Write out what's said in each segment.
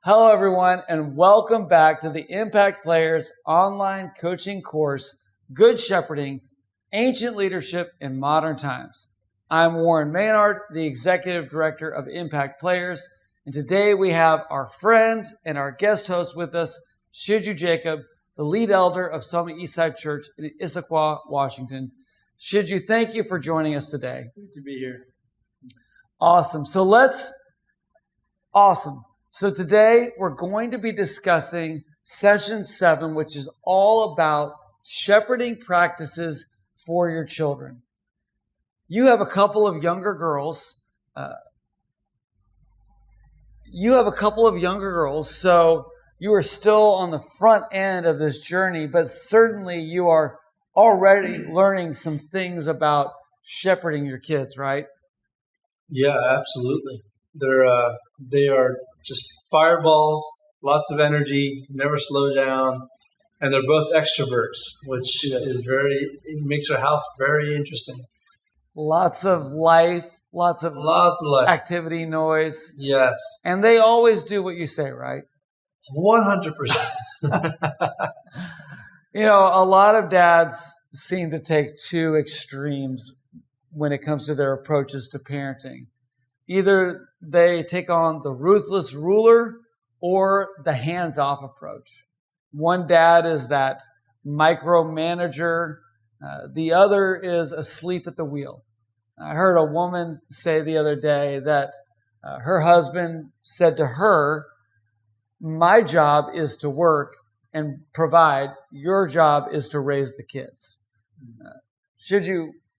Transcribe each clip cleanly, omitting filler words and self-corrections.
Hello, everyone, and welcome back to the Impact Players online coaching course, Good Shepherding, Ancient Leadership in Modern Times. I'm Warren Maynard, the Executive Director of Impact Players, and today we have our friend and our guest host with us, Shiju Jacob, the lead elder of Summit Eastside Church in Issaquah, Washington. Shiju, thank you for joining us today. Good to be here. Awesome. So today we're going to be discussing session 7, which is all about shepherding practices for your children. You have a couple of younger girls. So you are still on the front end of this journey, but certainly you are already learning some things about shepherding your kids, right? Yeah, absolutely. They are just fireballs, lots of energy, never slow down, and they're both extroverts, which it makes our house very interesting. Lots of life, lots of life, activity, noise. Yes. And they always do what you say, right? 100%. A lot of dads seem to take two extremes when it comes to their approaches to parenting. Either they take on the ruthless ruler or the hands-off approach. One dad is that micromanager. The other is asleep at the wheel. I heard a woman say the other day that her husband said to her, "My job is to work and provide. Your job is to raise the kids."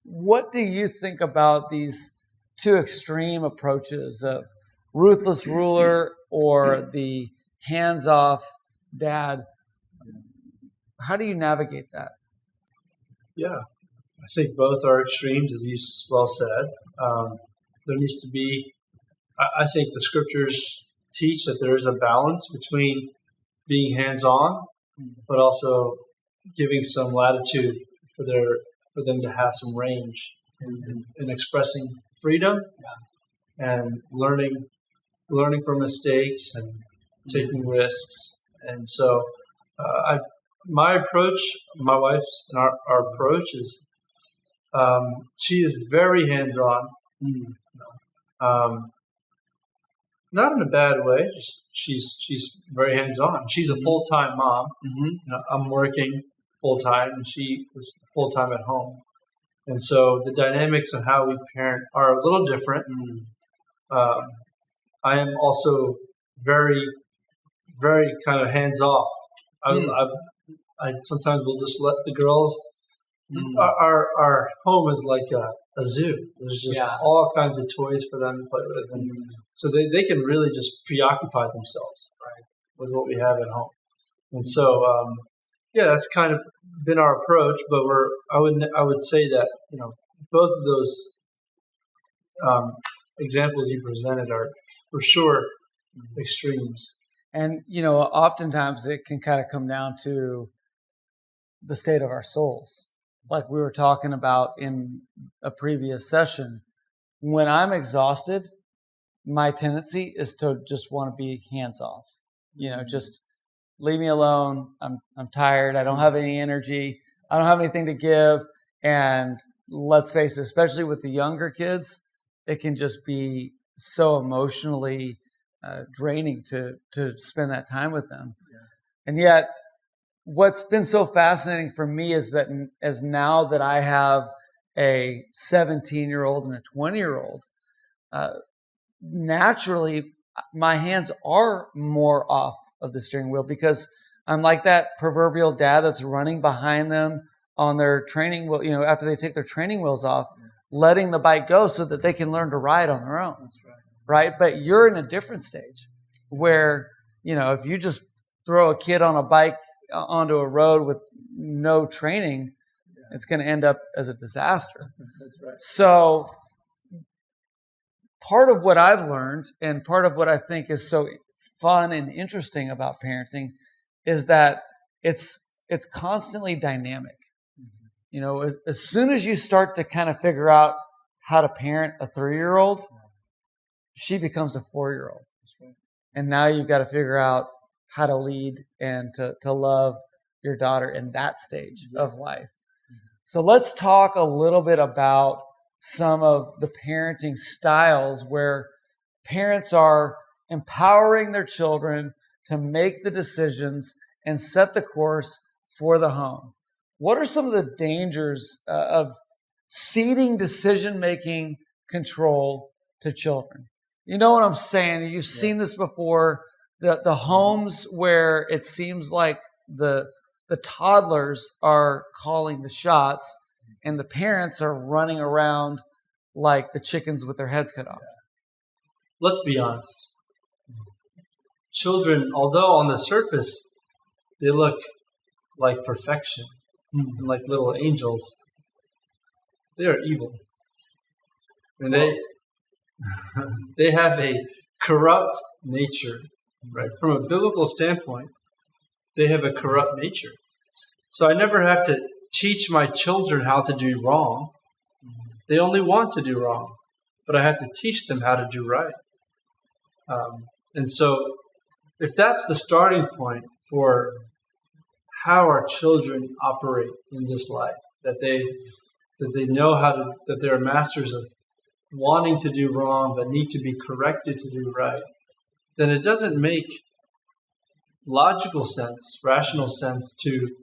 What do you think about these two extreme approaches of ruthless ruler or the hands-off dad? How do you navigate that? Yeah, I think both are extremes, as you well said. There needs to be, I think the scriptures teach that there is a balance between being hands-on, but also giving some latitude for them to have some range in expressing freedom and learning from mistakes and taking risks. And so my approach, my wife's and our approach is she is very hands-on. Not in a bad way, just she's very hands-on. She's a full-time mom. I'm working full-time and she was full-time at home. And so the dynamics of how we parent are a little different. I am also very, very kind of hands-off. I sometimes will just let the girls. Our home is like a zoo. There's just all kinds of toys for them to play with, and so they can really just preoccupy themselves with what we have at home. And so that's kind of been our approach. But I would say that both of those examples you presented are for sure extremes. And oftentimes it can kind of come down to the state of our souls, like we were talking about in a previous session. When I'm exhausted, my tendency is to just want to be hands off. Just leave me alone. I'm tired. I don't have any energy. I don't have anything to give. And let's face it, especially with the younger kids, it can just be so emotionally draining to spend that time with them. And yet, what's been so fascinating for me is that as now that I have a 17-year-old and a 20-year-old, naturally my hands are more off of the steering wheel because I'm like that proverbial dad that's running behind them on their training wheel, after they take their training wheels off, letting the bike go so that they can learn to ride on their own. That's right. Right? But you're in a different stage where, if you just throw a kid on a bike onto a road with no training, it's going to end up as a disaster. That's right. So part of what I've learned and part of what I think is so fun and interesting about parenting is that it's constantly dynamic. As soon as you start to kind of figure out how to parent a 3-year-old, she becomes a 4-year-old. And now you've got to figure out how to lead and to love your daughter in that stage of life. So let's talk a little bit about some of the parenting styles where parents are empowering their children to make the decisions and set the course for the home. What are some of the dangers of ceding decision-making control to children? You know what I'm saying? You've seen this before. The homes where it seems like the toddlers are calling the shots and the parents are running around like the chickens with their heads cut off. Let's be honest. Children, although on the surface they look like perfection and like little angels, they are evil. And they have a corrupt nature, right? From a biblical standpoint, they have a corrupt nature. So I never have to teach my children how to do wrong. They only want to do wrong, but I have to teach them how to do right. And so if that's the starting point for how our children operate in this life, that they know that they're masters of wanting to do wrong but need to be corrected to do right, then it doesn't make logical sense, rational sense to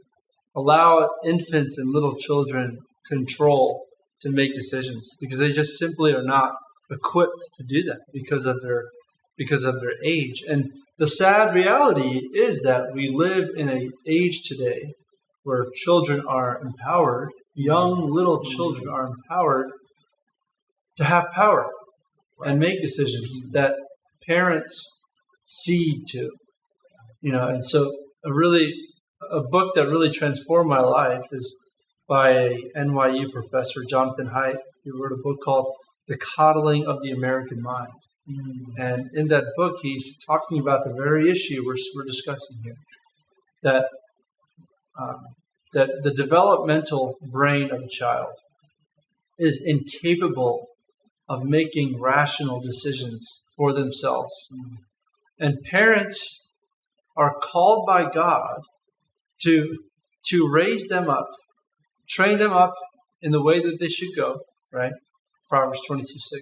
allow infants and little children control to make decisions, because they just simply are not equipped to do that because of their age. And the sad reality is that we live in an age today where children are empowered, young little children are empowered to have power and make decisions that parents cede to. And so a book that really transformed my life is by a NYU professor, Jonathan Haidt. He wrote a book called The Coddling of the American Mind. And in that book, he's talking about the very issue we're discussing here, that the developmental brain of a child is incapable of making rational decisions for themselves. And parents are called by God to raise them up, train them up in the way that they should go, right? Proverbs 22:6.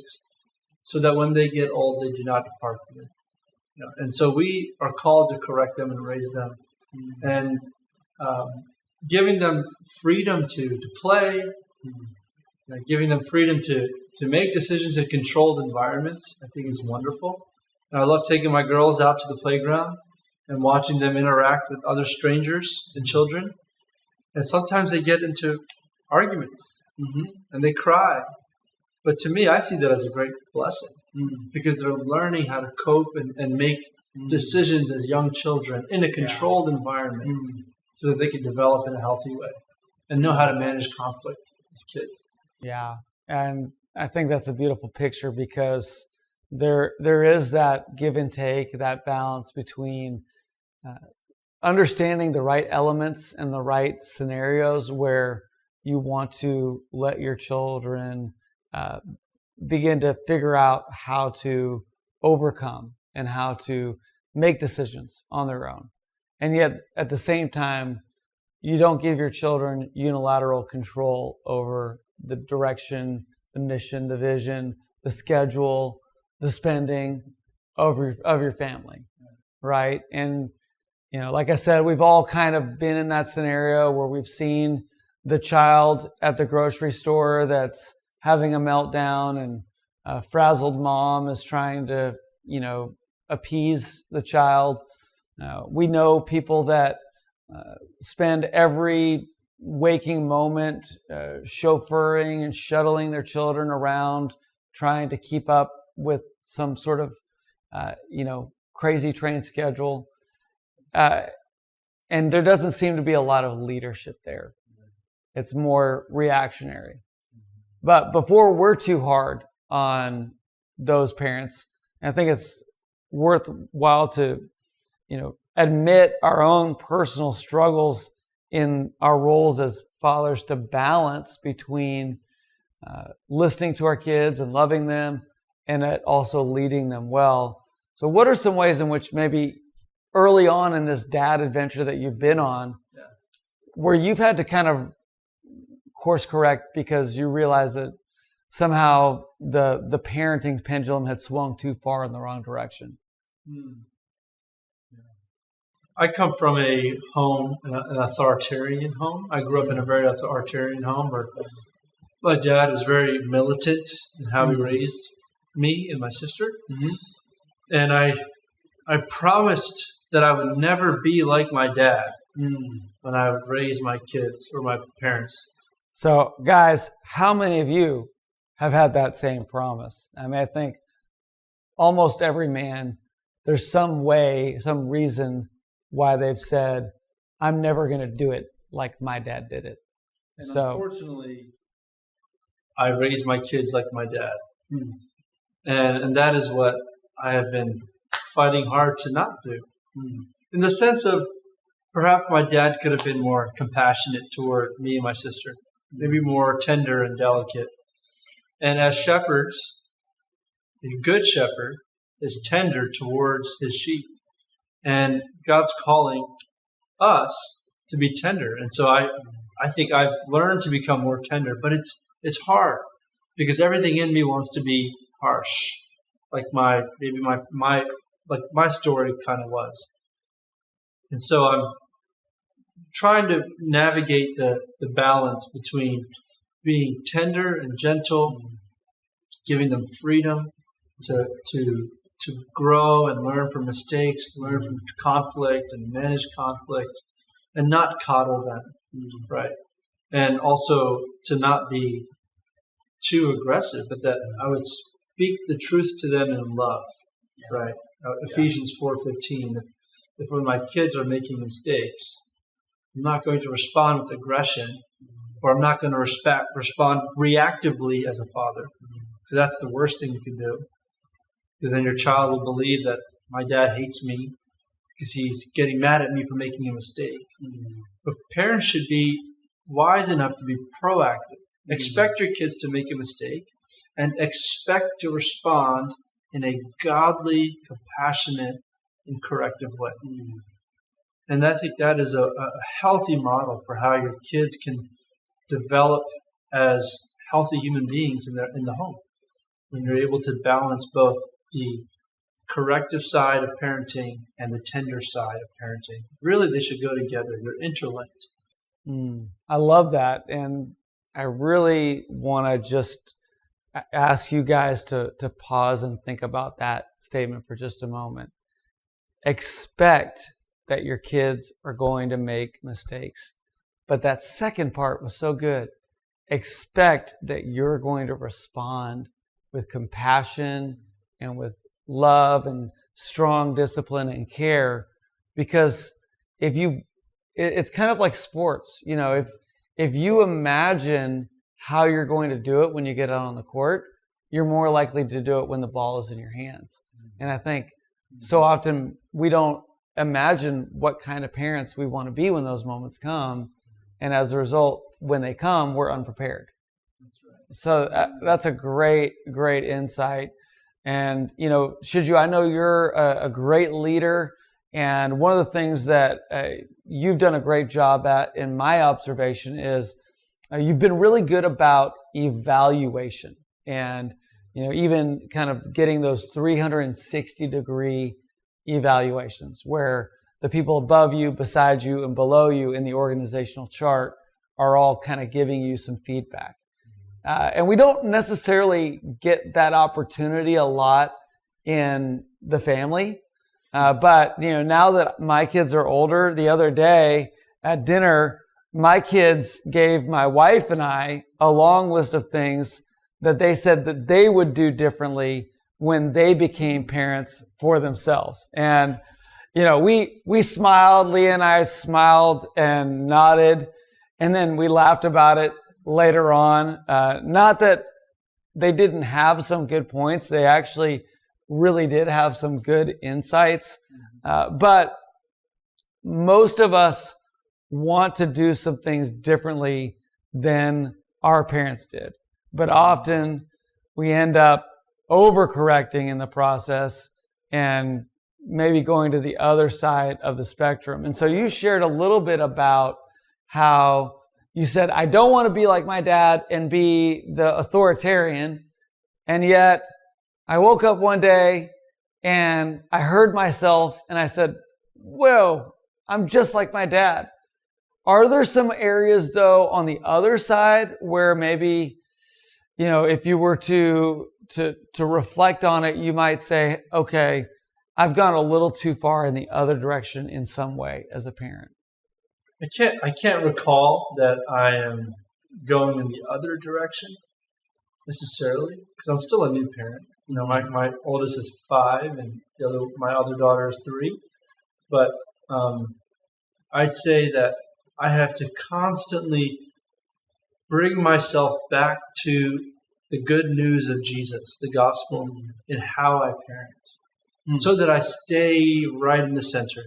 So that when they get old, they do not depart from it. And so we are called to correct them and raise them, and giving them freedom to play, giving them freedom to make decisions in controlled environments, I think is wonderful. And I love taking my girls out to the playground and watching them interact with other strangers and children. And sometimes they get into arguments and they cry. But to me, I see that as a great blessing because they're learning how to cope and make decisions as young children in a controlled environment so that they can develop in a healthy way and know how to manage conflict as kids. Yeah, and I think that's a beautiful picture because there is that give and take, that balance between understanding the right elements and the right scenarios where you want to let your children begin to figure out how to overcome and how to make decisions on their own. And yet, at the same time, you don't give your children unilateral control over the direction, the mission, the vision, the schedule, the spending of your family, right? And, like I said, we've all kind of been in that scenario where we've seen the child at the grocery store that's having a meltdown and a frazzled mom is trying to, appease the child. We know people that spend every waking moment chauffeuring and shuttling their children around, trying to keep up with some sort of, crazy train schedule. And there doesn't seem to be a lot of leadership there. It's more reactionary. But before we're too hard on those parents, I think it's worthwhile to, admit our own personal struggles in our roles as fathers to balance between listening to our kids and loving them and also leading them well. So what are some ways in which maybe early on in this dad adventure that you've been on, where you've had to kind of course correct because you realize that somehow the parenting pendulum had swung too far in the wrong direction? I come from a home, an authoritarian home. I grew up in a very authoritarian home where my dad was very militant in how he raised me and my sister. And I promised that I would never be like my dad when I would raise my kids or my parents. So, guys, how many of you have had that same promise? I mean, I think almost every man, there's some way, some reason why they've said, I'm never going to do it like my dad did it. And unfortunately, I raised my kids like my dad. And that is what I have been fighting hard to not do. In the sense of perhaps my dad could have been more compassionate toward me and my sister, maybe more tender and delicate. And as shepherds, a good shepherd is tender towards his sheep. And God's calling us to be tender. And so I think I've learned to become more tender, but it's hard because everything in me wants to be harsh, like my story kind of was. And so I'm trying to navigate the balance between being tender and gentle, giving them freedom to grow and learn from mistakes, learn from conflict and manage conflict, and not coddle them, right? And also to not be too aggressive, but that I would speak the truth to them in love, right? Ephesians 4:15. If when my kids are making mistakes, I'm not going to respond with aggression, or I'm not going to respond reactively as a father, because that's the worst thing you can do. Because then your child will believe that my dad hates me because he's getting mad at me for making a mistake. But parents should be wise enough to be proactive. Expect your kids to make a mistake and expect to respond in a godly, compassionate, and corrective way. And I think that is a healthy model for how your kids can develop as healthy human beings in the home. When you're able to balance both the corrective side of parenting and the tender side of parenting. Really, they should go together. They're interlinked. I love that. And I really want to just ask you guys to pause and think about that statement for just a moment. Expect that your kids are going to make mistakes. But that second part was so good. Expect that you're going to respond with compassion and with love and strong discipline and care, because it's kind of like sports. You know, if you imagine how you're going to do it when you get out on the court, you're more likely to do it when the ball is in your hands. And I think so often we don't imagine what kind of parents we want to be when those moments come. And as a result, when they come, we're unprepared. That's right. So that's a great, great insight. And, you know, I know you're a great leader. And one of the things that you've done a great job at, in my observation, is you've been really good about evaluation. And, you know, even kind of getting those 360-degree evaluations where the people above you, beside you, and below you in the organizational chart are all kind of giving you some feedback. And we don't necessarily get that opportunity a lot in the family. But, you know, now that my kids are older, the other day at dinner, my kids gave my wife and I a long list of things that they said that they would do differently when they became parents for themselves. And, you know, we smiled, Leah and I smiled and nodded, and then we laughed about it later on. Not that they didn't have some good points. They actually really did have some good insights. But most of us want to do some things differently than our parents did. But often we end up overcorrecting in the process and maybe going to the other side of the spectrum. And so you shared a little bit about how you said, I don't want to be like my dad and be the authoritarian. And yet I woke up one day and I heard myself and I said, whoa, I'm just like my dad. Are there some areas though on the other side where maybe, if you were to reflect on it, you might say, okay, I've gone a little too far in the other direction in some way as a parent? I can't recall that I am going in the other direction necessarily, because I'm still a new parent. My oldest is 5 and my other daughter is 3. But I'd say that I have to constantly bring myself back to the good news of Jesus, the gospel, in how I parent, so that I stay right in the center,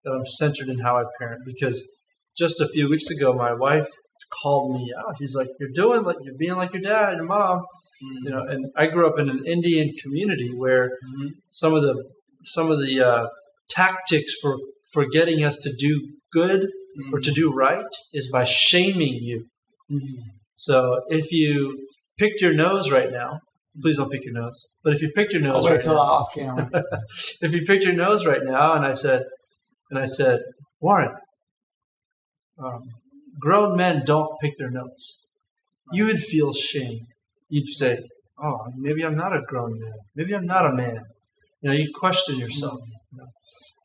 that I'm centered in how I parent. Because just a few weeks ago, my wife called me out. She's like, you're being like your dad and your mom. And I grew up in an Indian community where some of the tactics for getting us to do good or to do right is by shaming you. So if you picked your nose right now, please don't pick your nose. But if you picked your nose, I'll wait till off camera. If you picked your nose right now, and I said, Warren, grown men don't pick their nose, you would feel shame. You'd say, oh, maybe I'm not a grown man. Maybe I'm not a man. You question yourself.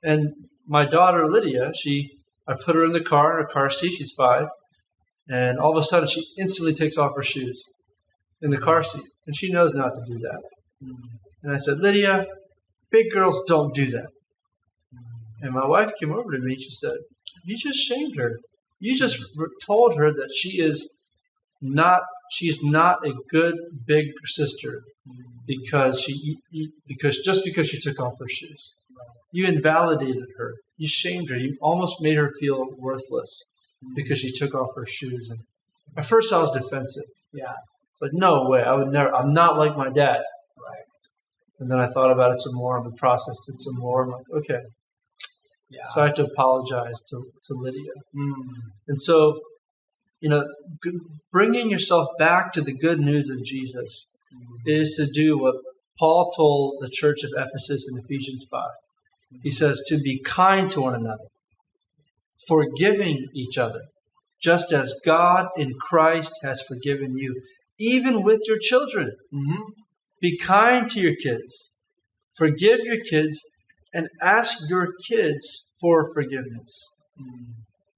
And my daughter, Lydia, I put her in the car seat. She's 5. And all of a sudden, she instantly takes off her shoes in the car seat. And she knows not to do that. And I said, Lydia, big girls don't do that. And my wife came over to me. She said, you just shamed her. You just told her that she's not a good big sister because she took off her shoes. You invalidated her. You shamed her. You almost made her feel worthless because she took off her shoes. And at first I was defensive. Yeah. It's like, no way. I would never. I'm not like my dad. Right. And then I thought about it some more and processed it some more. I'm like, okay. Yeah. So I had to apologize to Lydia. And so, bringing yourself back to the good news of Jesus is to do what Paul told the church of Ephesus in Ephesians 5. He says to be kind to one another, forgiving each other, just as God in Christ has forgiven you, even with your children. Be kind to your kids, forgive your kids, and ask your kids for forgiveness.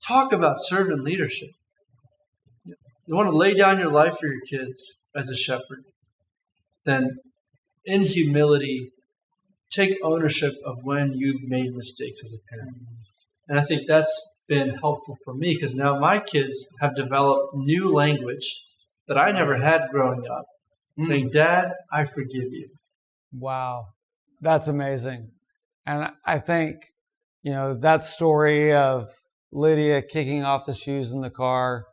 Talk about servant leadership. You want to lay down your life for your kids as a shepherd, then in humility, take ownership of when you've made mistakes as a parent. And I think that's been helpful for me because now my kids have developed new language that I never had growing up, saying, Dad, I forgive you. Wow. That's amazing. And I think, that story of Lydia kicking off the shoes in the car,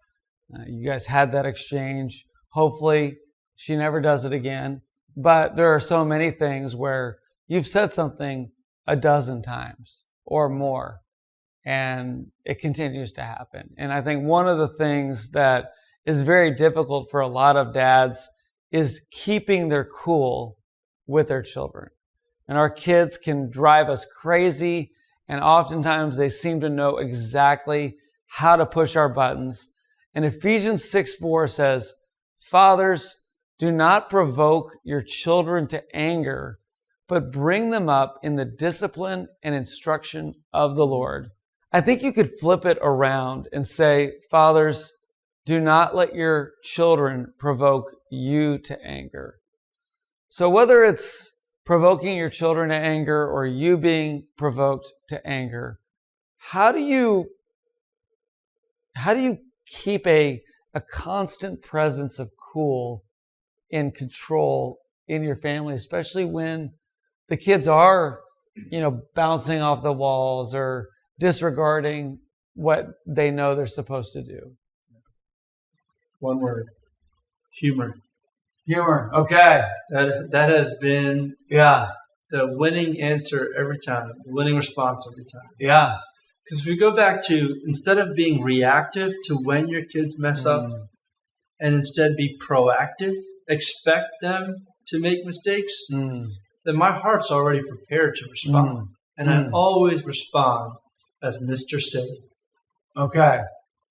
you guys had that exchange. Hopefully she never does it again. But there are so many things where you've said something a dozen times or more, and it continues to happen. And I think one of the things that is very difficult for a lot of dads is keeping their cool with their children. And our kids can drive us crazy, and oftentimes they seem to know exactly how to push our buttons. And Ephesians 6:4 says, Fathers, do not provoke your children to anger, but bring them up in the discipline and instruction of the Lord. I think you could flip it around and say, Fathers, do not let your children provoke you to anger. So whether it's provoking your children to anger or you being provoked to anger, how do you keep a constant presence of cool and control in your family, especially when the kids are, bouncing off the walls or disregarding what they know they're supposed to do? One word: humor. Humor. Okay. That has been the winning answer every time, the winning response every time. Yeah. Because if we go back to, instead of being reactive to when your kids mess up, and instead be proactive, expect them to make mistakes, then my heart's already prepared to respond. And I always respond as Mr. Silly. Okay.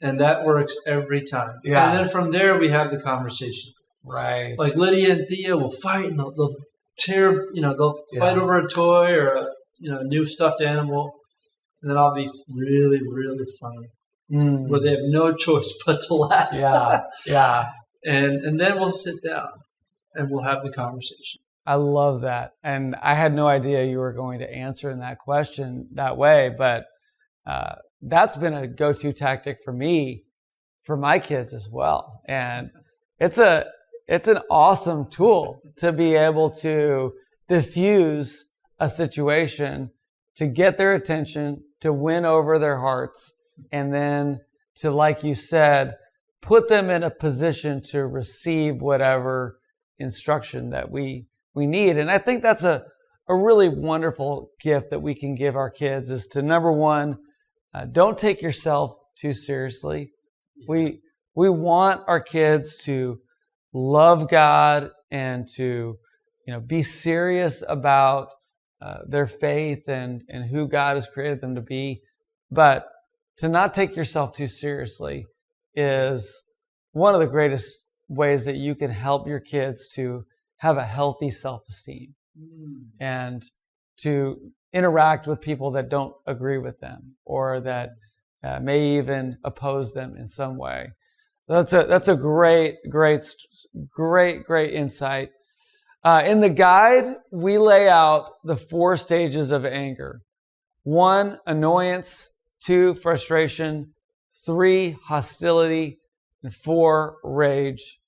And that works every time. Yeah. And then from there, we have the conversation. Right. Like Lydia and Thea will fight, and they'll tear, they'll fight over a toy or a new stuffed animal. And then I'll be really, really funny, where they have no choice but to laugh. Yeah. And then we'll sit down and we'll have the conversation. I love that. And I had no idea you were going to answer in that question that way, but that's been a go-to tactic for me, for my kids as well. And it's an awesome tool to be able to diffuse a situation, to get their attention, to win over their hearts, and then to, like you said, put them in a position to receive whatever instruction that we need. And I think that's a really wonderful gift that we can give our kids, is to, number one, don't take yourself too seriously. We want our kids to love God and to, be serious about their faith and who God has created them to be. But to not take yourself too seriously is one of the greatest ways that you can help your kids to have a healthy self-esteem and to interact with people that don't agree with them or that may even oppose them in some way. So that's a great insight. In the guide, we lay out the 4 stages of anger. 1, annoyance. 2, frustration. 3, hostility. And 4, rage.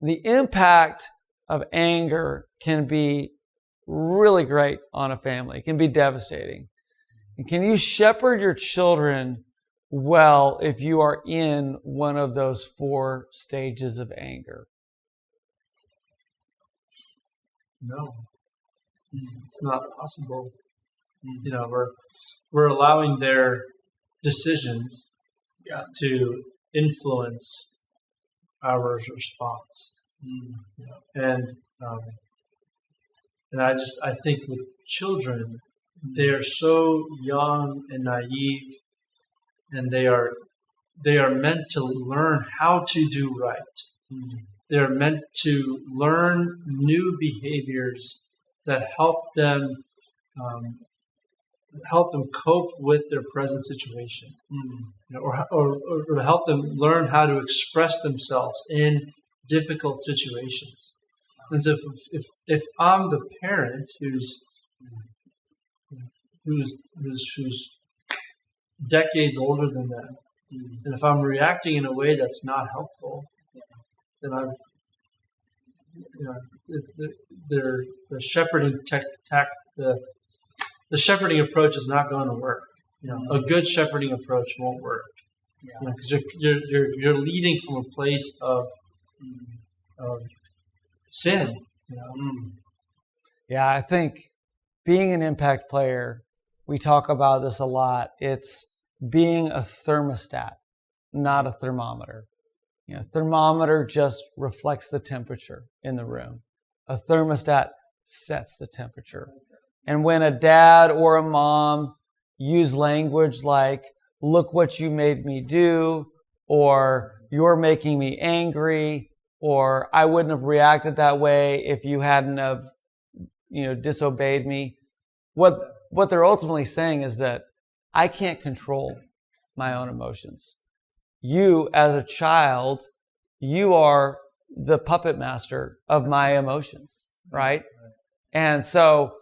The impact of anger can be really great on a family. It can be devastating. And can you shepherd your children well if you are in one of those 4 stages of anger? No, it's not possible. We're allowing their decisions to influence our response. And I think with children, they are so young and naive, and they are meant to learn how to do right. They're meant to learn new behaviors that help them cope with their present situation, or to help them learn how to express themselves in difficult situations. And so, if I'm the parent who's decades older than them, and if I'm reacting in a way that's not helpful, then the shepherding the shepherding approach is not going to work. A good shepherding approach won't work. Because you're leading from a place of sin. Yeah, I think being an impact player, we talk about this a lot. It's being a thermostat, not a thermometer. Thermometer just reflects the temperature in the room. A thermostat sets the temperature. And when a dad or a mom use language like, look what you made me do, or you're making me angry, or I wouldn't have reacted that way if you hadn't have, disobeyed me. What they're ultimately saying is that I can't control my own emotions. You, as a child, you are the puppet master of my emotions, right? And so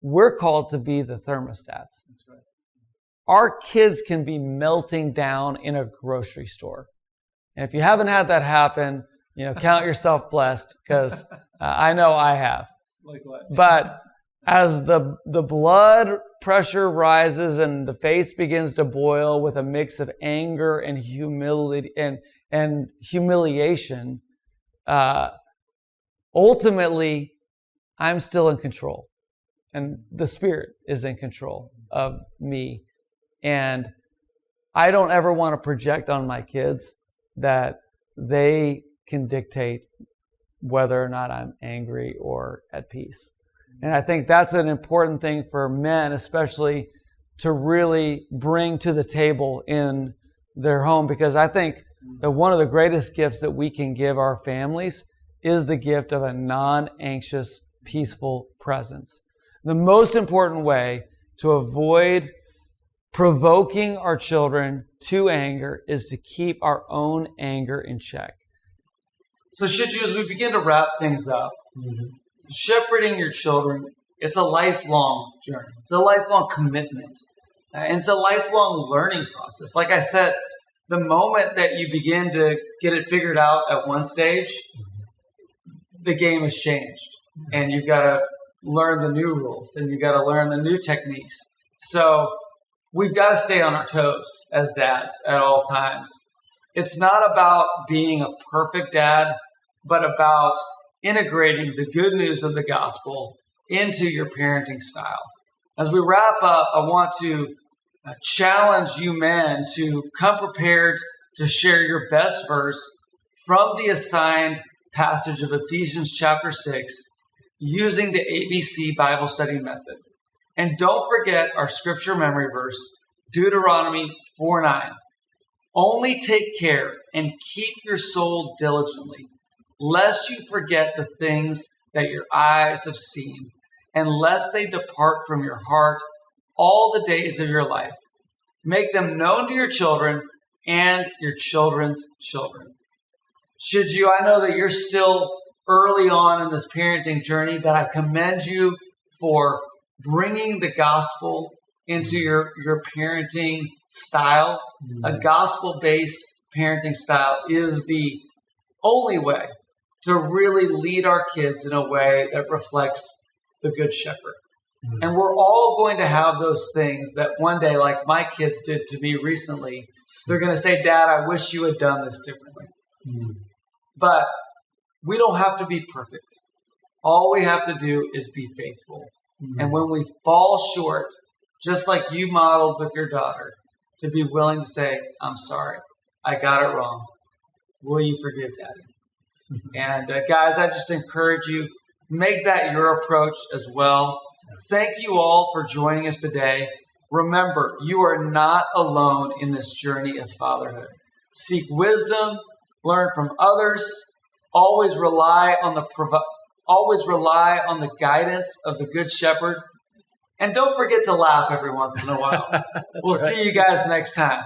we're called to be the thermostats. That's right. Our kids can be melting down in a grocery store. And if you haven't had that happen, count yourself blessed, because I know I have. Likewise. But as the blood pressure rises and the face begins to boil with a mix of anger and humility and humiliation, ultimately, I'm still in control. and the Spirit is in control of me. And I don't ever want to project on my kids that they can dictate whether or not I'm angry or at peace. And I think that's an important thing for men, especially to really bring to the table in their home, because I think that one of the greatest gifts that we can give our families is the gift of a non-anxious, peaceful presence. The most important way to avoid provoking our children to anger is to keep our own anger in check. So as we begin to wrap things up, shepherding your children, it's a lifelong journey. It's a lifelong commitment. And it's a lifelong learning process. Like I said, the moment that you begin to get it figured out at one stage, the game has changed. And you've got to learn the new rules and you've got to learn the new techniques. So we've got to stay on our toes as dads at all times. It's not about being a perfect dad, but about integrating the good news of the gospel into your parenting style. As we wrap up, I want to challenge you men to come prepared to share your best verse from the assigned passage of Ephesians chapter 6 using the ABC Bible study method. And don't forget our scripture memory verse, Deuteronomy 4:9. Only take care and keep your soul diligently, lest you forget the things that your eyes have seen, and lest they depart from your heart all the days of your life. Make them known to your children and your children's children. I know that you're still early on in this parenting journey, but I commend you for bringing the gospel into your parenting style. A gospel-based parenting style is the only way to really lead our kids in a way that reflects the Good Shepherd. And we're all going to have those things that one day, like my kids did to me recently, they're going to say, Dad, I wish you had done this differently. But we don't have to be perfect. All we have to do is be faithful. And when we fall short, just like you modeled with your daughter, to be willing to say, I'm sorry, I got it wrong. Will you forgive Daddy? And guys, I just encourage you, make that your approach as well. Thank you all for joining us today. Remember, you are not alone in this journey of fatherhood. Seek wisdom, learn from others, always rely on the guidance of the Good Shepherd, and don't forget to laugh every once in a while. We'll see you guys next time.